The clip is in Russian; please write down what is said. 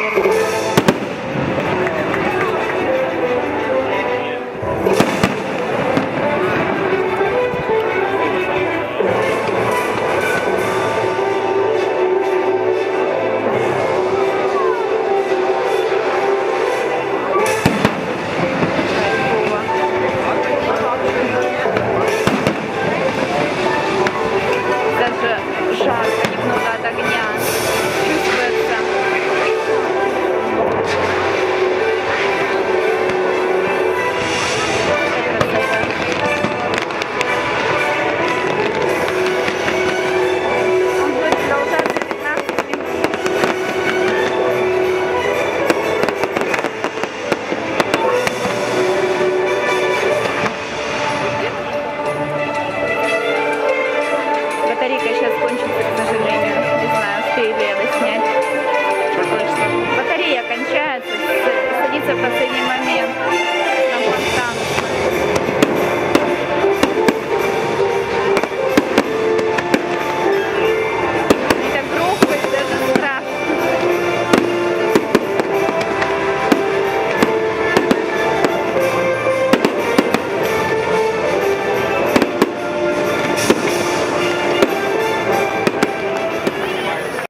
Даже жарко немного от огня чувствуется. Красота. Он будет продолжаться 15 минут. Батарейка сейчас кончится, к сожалению. Не знаю, успею ли я доснять. Что точно. Батарея кончается, садится в последний момент.